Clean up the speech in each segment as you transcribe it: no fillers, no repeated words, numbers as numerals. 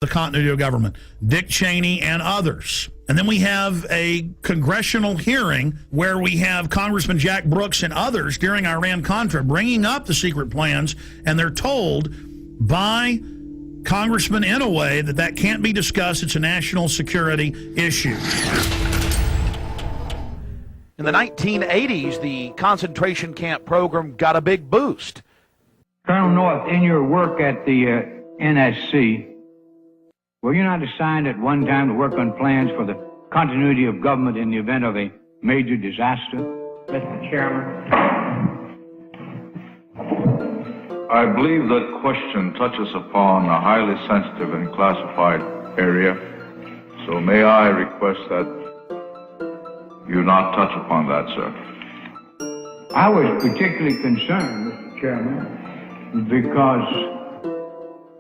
the continuity of government, Dick Cheney and others. And then we have a congressional hearing where we have Congressman Jack Brooks and others during Iran-Contra bringing up the secret plans, and they're told by Congressman in a way that that can't be discussed. It's a national security issue. In the 1980s, the concentration camp program got a big boost. Colonel North, in your work at the NSC, were you not assigned at one time to work on plans for the continuity of government in the event of a major disaster? Mr. Chairman. I believe that question touches upon a highly sensitive and classified area, so may I request that you not touch upon that, sir. I was particularly concerned, Mr. Chairman, because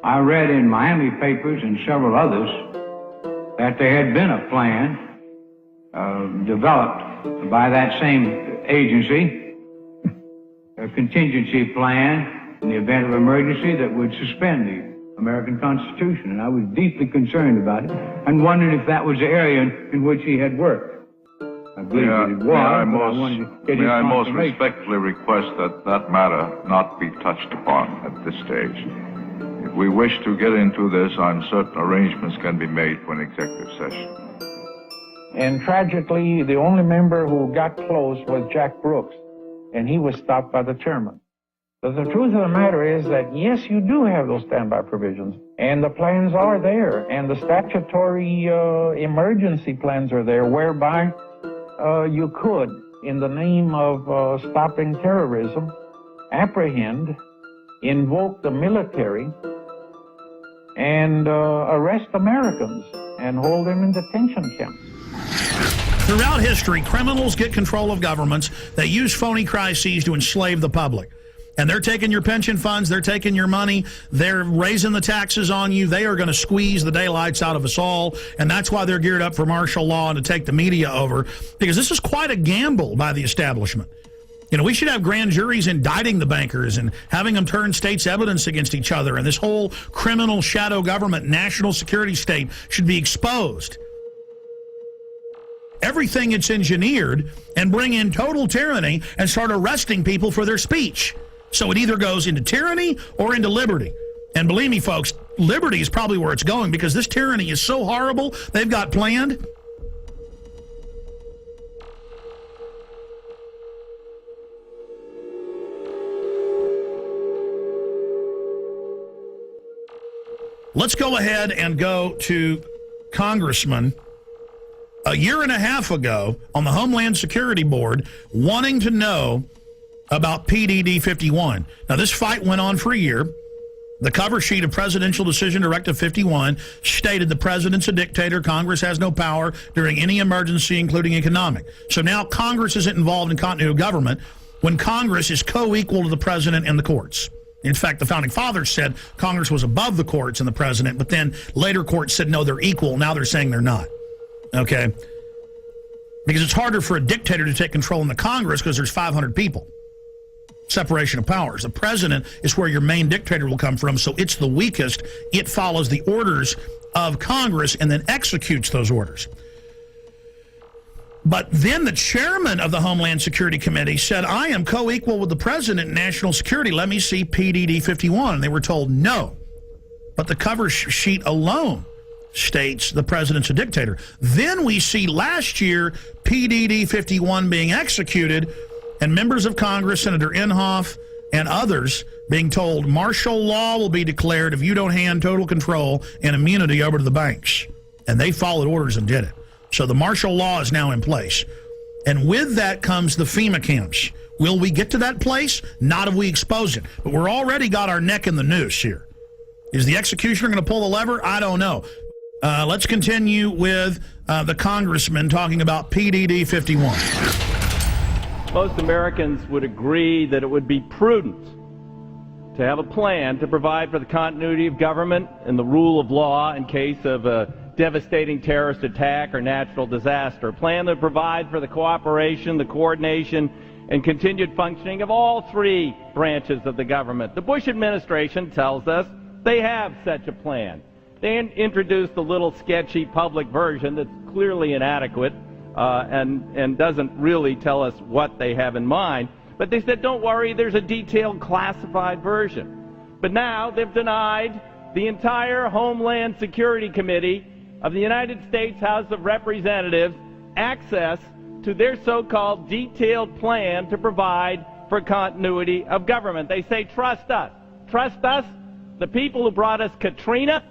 I read in Miami papers and several others that there had been a plan developed by that same agency, a contingency plan in the event of emergency that would suspend the American Constitution. And I was deeply concerned about it and wondering if that was the area in which he had worked. I believe that it was, may I most respectfully request that that matter not be touched upon at this stage. If we wish to get into this, I'm certain arrangements can be made for an executive session. And tragically, the only member who got close was Jack Brooks, and he was stopped by the chairman. But the truth of the matter is that, yes, you do have those standby provisions, and the plans are there, and the statutory emergency plans are there, whereby you could, in the name of stopping terrorism, apprehend, invoke the military, and arrest Americans and hold them in detention camps. Throughout history, criminals get control of governments. They use phony crises to enslave the public. And they're taking your pension funds, they're taking your money, they're raising the taxes on you, they are going to squeeze the daylights out of us all, and that's why they're geared up for martial law and to take the media over, because this is quite a gamble by the establishment. You know, we should have grand juries indicting the bankers and having them turn states' evidence against each other, and this whole criminal shadow government, national security state should be exposed. Everything it's engineered, and bring in total tyranny and start arresting people for their speech. So it either goes into tyranny or into liberty. And believe me, folks, liberty is probably where it's going, because this tyranny is so horrible they've got planned. Let's go ahead and go to Congressman a year and a half ago on the Homeland Security Board wanting to know about PDD 51. Now, this fight went on for a year. The cover sheet of Presidential Decision Directive 51 stated the president's a dictator. Congress has no power during any emergency, including economic. So now Congress isn't involved in continuity of government when Congress is co-equal to the president and the courts. In fact, the Founding Fathers said Congress was above the courts and the president, but then later courts said, no, they're equal. Now they're saying they're not. Okay? Because it's harder for a dictator to take control in the Congress because there's 500 people. Separation of powers. The president is where your main dictator will come from, so it's the weakest. It follows the orders of Congress and then executes those orders. But then the chairman of the Homeland Security Committee said, I am co-equal with the president in national security. Let me see PDD 51. And they were told no. But the cover sheet alone states the president's a dictator. Then we see last year PDD 51 being executed, and members of Congress, Senator Inhofe and others, being told martial law will be declared if you don't hand total control and immunity over to the banks. And they followed orders and did it. So the martial law is now in place. And with that comes the FEMA camps. Will we get to that place? Not if we expose it. But we're already got our neck in the noose here. Is the executioner going to pull the lever? I don't know. Let's continue with the congressman talking about PDD 51. Most Americans would agree that it would be prudent to have a plan to provide for the continuity of government and the rule of law in case of a devastating terrorist attack or natural disaster. A plan that provide for the cooperation, the coordination, and continued functioning of all three branches of the government. The Bush administration tells us they have such a plan. They introduced a little sketchy public version that's clearly inadequate and doesn't really tell us what they have in mind. But they said, don't worry, there's a detailed classified version. But now they've denied the entire Homeland Security Committee of the United States House of Representatives access to their so-called detailed plan to provide for continuity of government. They say, trust us. Trust us, the people who brought us Katrina,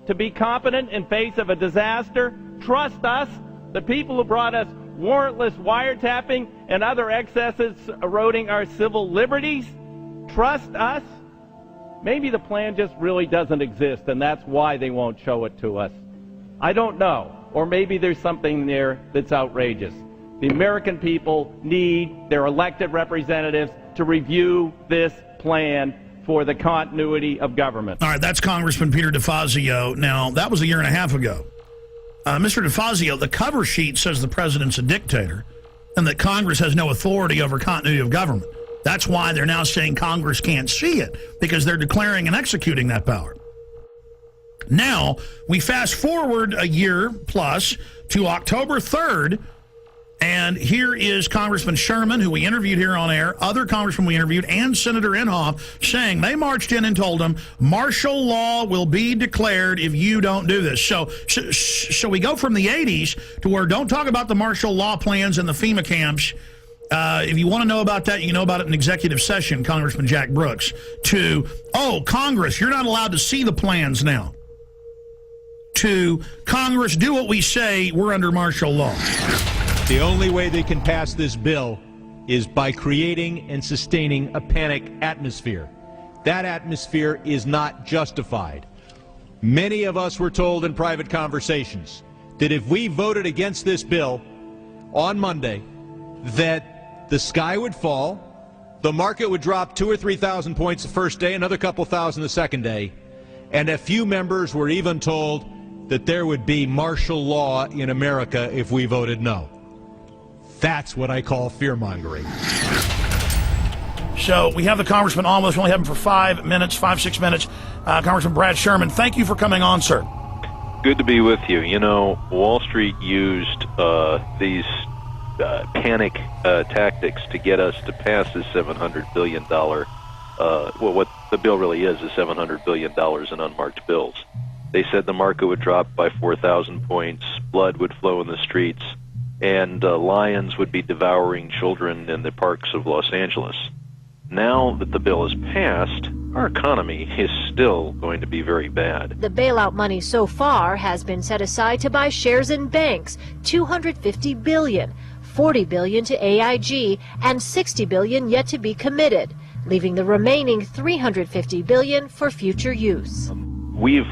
to be competent in face of a disaster. Trust us, the people who brought us warrantless wiretapping and other excesses eroding our civil liberties. Trust us. Maybe the plan just really doesn't exist, and that's why they won't show it to us. I don't know. Or maybe there's something there that's outrageous. The American people need their elected representatives to review this plan for the continuity of government. All right, that's Congressman Peter DeFazio. Now, that was a year and a half ago. Mr. DeFazio, the cover sheet says the president's a dictator and that Congress has no authority over continuity of government. That's why they're now saying Congress can't see it, because they're declaring and executing that power. Now, we fast forward a year plus to October 3rd, and here is Congressman Sherman, who we interviewed here on air, other congressmen we interviewed, and Senator Inhofe, saying they marched in and told them martial law will be declared if you don't do this. So we go from the 80s to where don't talk about the martial law plans and the FEMA camps. If you want to know about that, you can know about it in executive session, Congressman Jack Brooks, to, oh, Congress, you're not allowed to see the plans now. To Congress, do what we say, we're under martial law. The only way they can pass this bill is by creating and sustaining a panic atmosphere. That atmosphere is not justified. Many of us were told in private conversations that if we voted against this bill on Monday, that the sky would fall, the market would drop 2,000 or 3,000 points the first day, another couple thousand the second day, and a few members were even told that there would be martial law in America if we voted no. That's what I call fear-mongering. So we have the congressman on with us. We only have him for 5 minutes, 6 minutes. Congressman Brad Sherman, thank you for coming on, sir. Good to be with you. You know, Wall Street used these panic tactics to get us to pass this $700 billion, well, what the bill really is $700 billion in unmarked bills. They said the market would drop by 4,000 points, blood would flow in the streets, and lions would be devouring children in the parks of Los Angeles. Now that the bill is passed, our economy is still going to be very bad. The bailout money so far has been set aside to buy shares in banks, $250 billion, $40 billion to AIG, and $60 billion yet to be committed, leaving the remaining $350 billion for future use. We've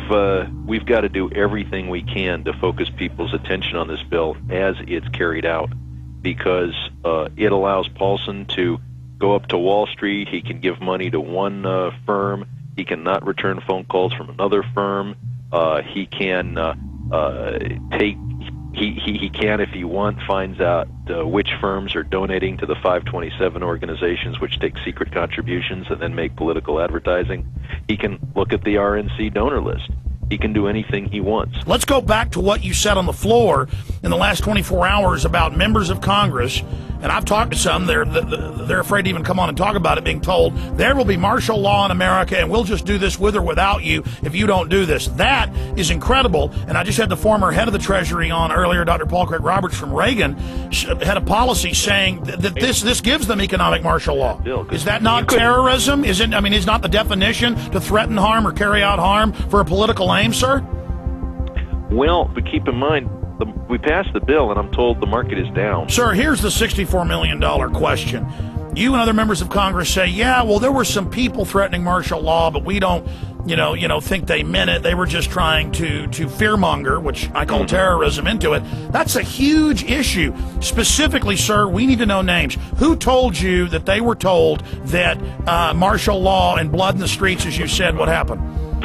got to do everything we can to focus people's attention on this bill as it's carried out, because it allows Paulson to go up to Wall Street. He can give money to one firm. He cannot return phone calls from another firm. He can he can, if he wants, finds out which firms are donating to the 527 organizations, which take secret contributions and then make political advertising. He can look at the RNC donor list. He can do anything he wants. Let's go back to what you said on the floor in the last 24 hours about members of Congress, and I've talked to some. They're afraid to even come on and talk about it, being told there will be martial law in America and we'll just do this with or without you if you don't do this. That is incredible. And I just had the former head of the Treasury on earlier, Dr. Paul Craig Roberts from Reagan, had a policy saying that this gives them economic martial law. Is that not terrorism? Is it? I mean, is not the definition to threaten harm or carry out harm for a political aim, sir? Well, but keep in mind, we passed the bill, and I'm told the market is down. Sir, here's the $64 million question. You and other members of Congress say, yeah, well, there were some people threatening martial law, but we don't, think they meant it. They were just trying to fearmonger, which I call terrorism, into it. That's a huge issue. Specifically, sir, we need to know names. Who told you that they were told that martial law and blood in the streets, as you said, what happened?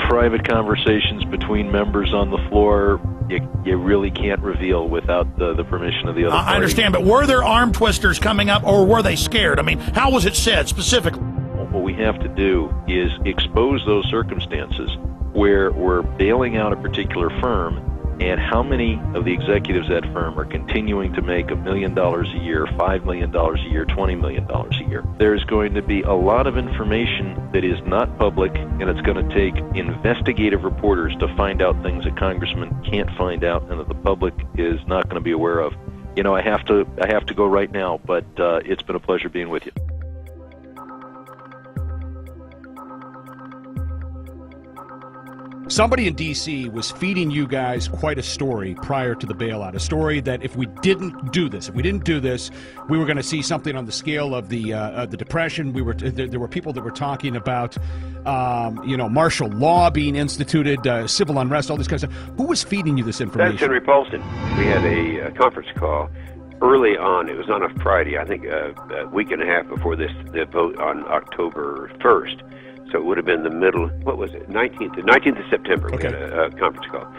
Private conversations between members on the floor, you really can't reveal without the permission of the other party. I understand, but were there arm twisters coming up, or were they scared? I mean, how was it said specifically? What we have to do is expose those circumstances where we're bailing out a particular firm, and how many of the executives at that firm are continuing to make $1 million a year, $5 million a year, $20 million a year. There's going to be a lot of information that is not public, and it's going to take investigative reporters to find out things that congressmen can't find out and that the public is not going to be aware of. You know, I have to go right now, but it's been a pleasure being with you. Somebody in D.C. was feeding you guys quite a story prior to the bailout, a story that if we didn't do this, we were going to see something on the scale of the Depression. There were people that were talking about, martial law being instituted, civil unrest, all this kind of stuff. Who was feeding you this information? That's Henry Paulson. We had a conference call early on. It was on a Friday, I think a week and a half before the vote on October 1st. So it would have been the middle, what was it, 19th of September, we had a conference call.